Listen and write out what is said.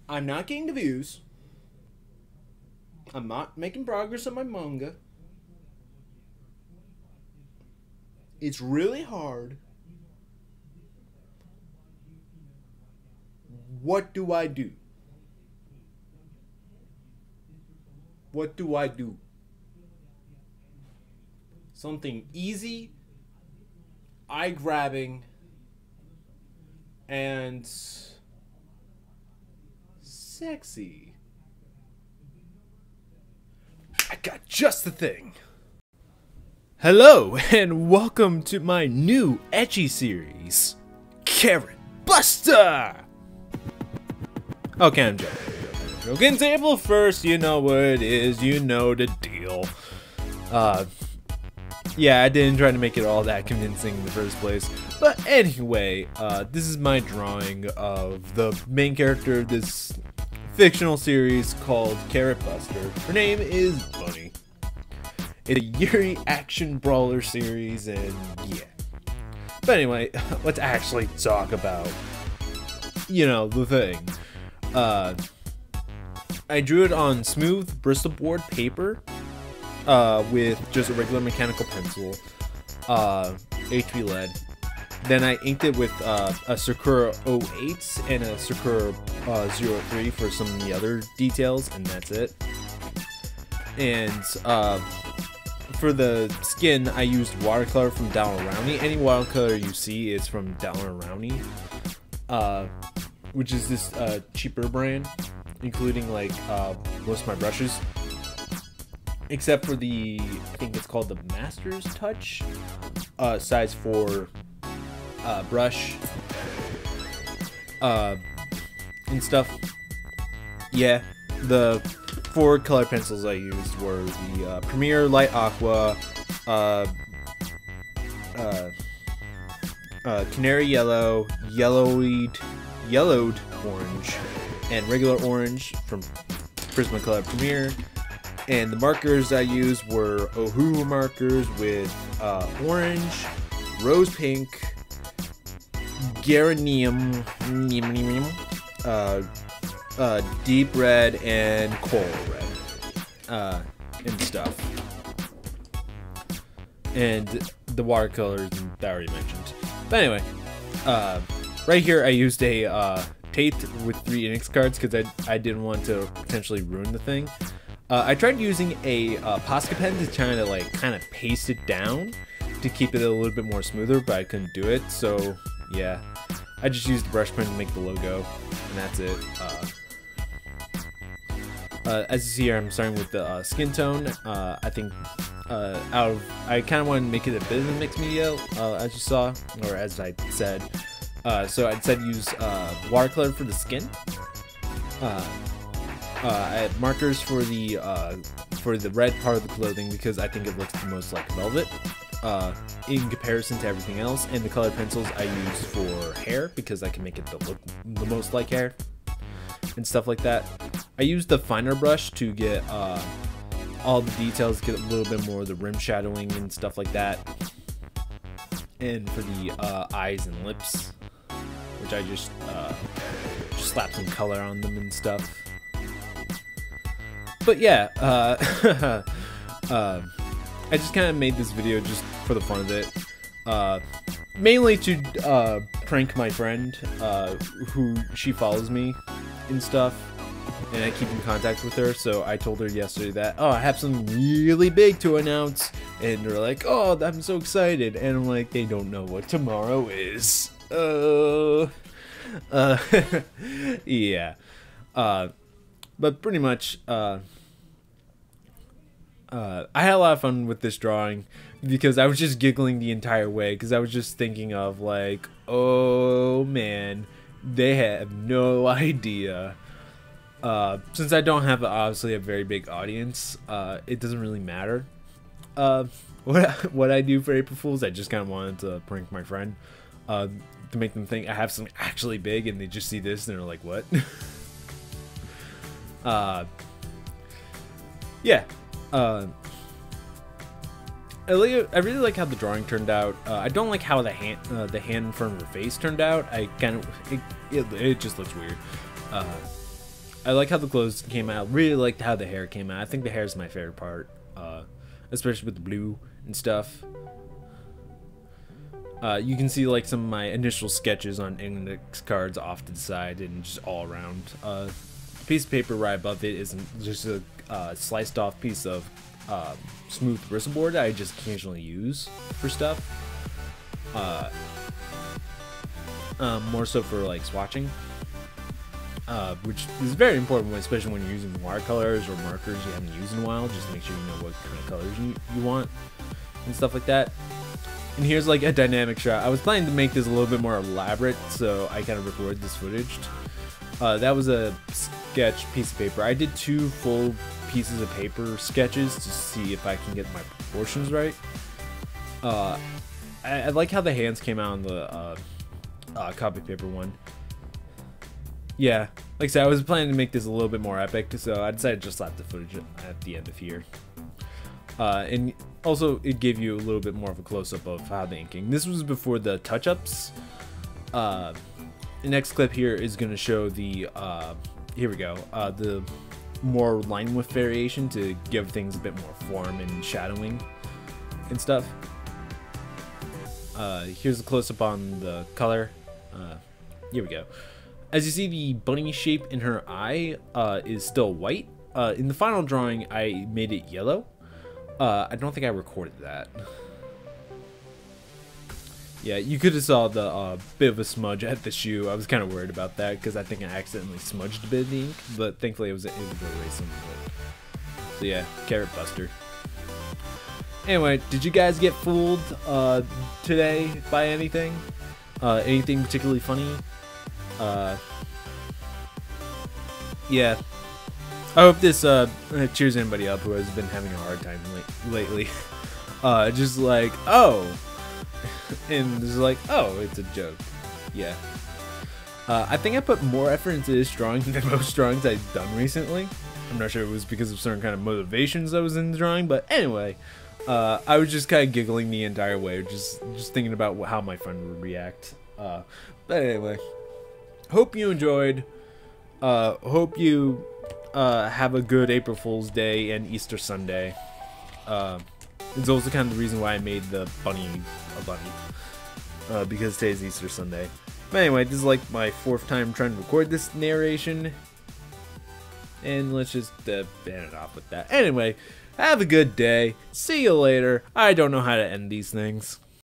I'm not getting the views. I'm not making progress on my manga. It's really hard. What do I do? What do I do? Something easy, eye-grabbing, and sexy. I got just the thing. Hello, and welcome to my new ecchi series, Carrot Buster! Okay, I'm joking. Table first, you know what it is, you know the deal. Yeah, I didn't try to make it all that convincing in the first place. But anyway, this is my drawing of the main character of this fictional series called Carrot Buster. Her name is Bunny. It's a Yuri action brawler series, and yeah. But anyway, let's actually talk about, the thing. I drew it on smooth Bristol board paper, with just a regular mechanical pencil, HB lead. Then I inked it with a Sakura 08 and a Sakura 03 for some of the other details, and that's it. And for the skin, I used watercolor from Dollar Rowney. Any watercolor you see is from Dollar Rowney, which is this cheaper brand, including like most of my brushes. Except for the, I think it's called the Master's Touch, size 4 brush, and stuff. Yeah, the 4 color pencils I used were the Premier Light Aqua, Canary Yellow, Yellowed Orange, and regular orange from Prismacolor Premier. And the markers I used were Ohu markers with orange, rose pink, geranium, deep red, and coral red, and stuff. And the watercolors that I already mentioned. But anyway, right here I used a tape with 3 index cards because I didn't want to potentially ruin the thing. I tried using a Posca pen to kind of paste it down to keep it a little bit more smoother, but I couldn't do it. So yeah, I just used the brush pen to make the logo, and that's it. As you see here, I'm starting with the skin tone. I think I kind of wanted to make it a bit of a mixed media, as you saw, or as I said. So I decided to use watercolor for the skin. I had markers for the red part of the clothing because I think it looks the most like velvet in comparison to everything else, and the colored pencils I use for hair because I can make it look the most like hair and stuff like that. I used the finer brush to get all the details, get a little bit more of the rim shadowing and stuff like that, and for the eyes and lips, which I just slapped some color on them and stuff. But yeah, I just kind of made this video just for the fun of it, mainly to prank my friend, who she follows me and stuff, and I keep in contact with her. So I told her yesterday that, I have something really big to announce, and they're like, oh, I'm so excited, and I'm like, they don't know what tomorrow is. Yeah, but pretty much, I had a lot of fun with this drawing because I was just giggling the entire way because I was just thinking of like, oh man, they have no idea. Since I don't have obviously a very big audience, it doesn't really matter. What I do for April Fools, I just kind of wanted to prank my friend, to make them think I have something actually big, and they just see this and they're like, what? Yeah. I really like how the drawing turned out. I don't like how the hand in front of her face turned out. It just looks weird. I like how the clothes came out. Really liked how the hair came out. I think the hair is my favorite part, especially with the blue and stuff. You can see like some of my initial sketches on index cards off to the side and just all around. The piece of paper right above it is just a sliced off piece of smooth bristleboard I just occasionally use for stuff. More so for like swatching, which is very important, especially when you're using watercolors or markers you haven't used in a while. Just make sure you know what kind of colors you want and stuff like that. And here's like a dynamic shot. I was planning to make this a little bit more elaborate, so I kind of recorded this footage. That was a sketch piece of paper. I did 2 full pieces of paper sketches to see if I can get my proportions right. I like how the hands came out on the copy paper one. Yeah, like I said, I was planning to make this a little bit more epic, so I decided to just slap the footage at the end of here. And also, it gave you a little bit more of a close-up of how the inking. This was before the touch-ups. The next clip here is going to show the, here we go, the more line width variation to give things a bit more form and shadowing and stuff. Here's a close-up on the color. Here we go. As you see, the bunny shape in her eye is still white. In the final drawing, I made it yellow. I don't think I recorded that. Yeah, you could have saw the bit of a smudge at the shoe. I was kind of worried about that because I think I accidentally smudged a bit of the ink, but thankfully it was able to erase some of it. So yeah, carrot buster. Anyway, did you guys get fooled today by anything? Anything particularly funny? Yeah. I hope this cheers anybody up who has been having a hard time lately. Just like, oh, and just like, oh, it's a joke. Yeah. I think I put more effort into this drawing than most drawings I've done recently. I'm not sure if it was because of certain kind of motivations I was in the drawing, but anyway, I was just kind of giggling the entire way, just thinking about how my friend would react. But anyway, hope you enjoyed. Hope you have a good April Fool's Day and Easter Sunday. It's also kind of the reason why I made the bunny a bunny, because today's Easter Sunday. But anyway, this is like my 4th time trying to record this narration, and let's just ban it off with that. Anyway, have a good day. See you later. I don't know how to end these things.